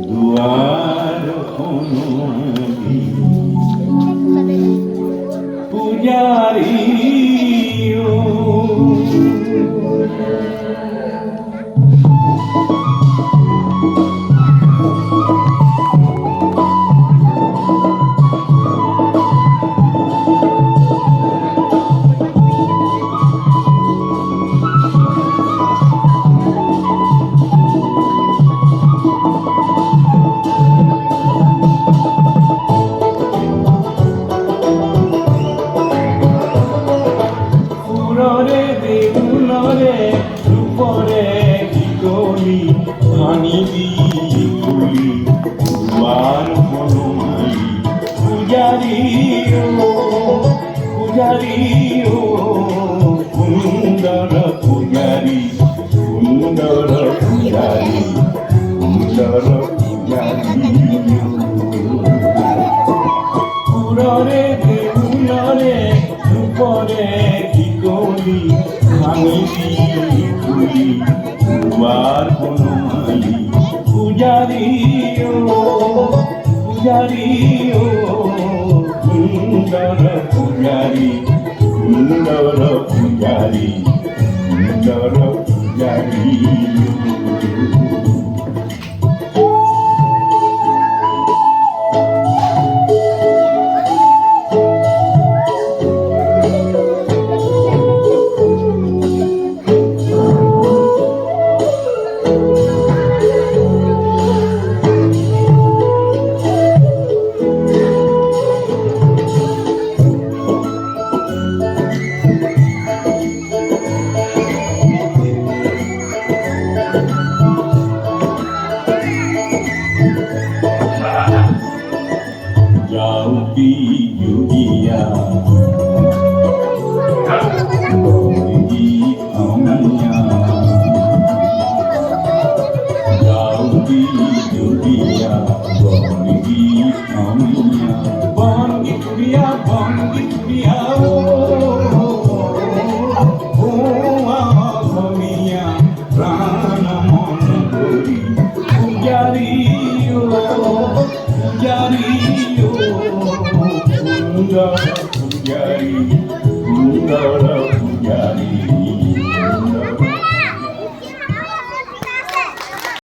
দুয়ার পূজারি রূপরে কি করি মানিবি খুলি দুয়ার বনমালী পূজারি ও সুন্দর পূজারি সুন্দর পূজারি সুন্দর পূজারি পুররে দেউলরে রূপরে কি করি মানিবি খুলি দুয়ার বনমালী পূজারি ও সুন্দর পূজারি সুন্দর পূজারি সুন্দর পূজারি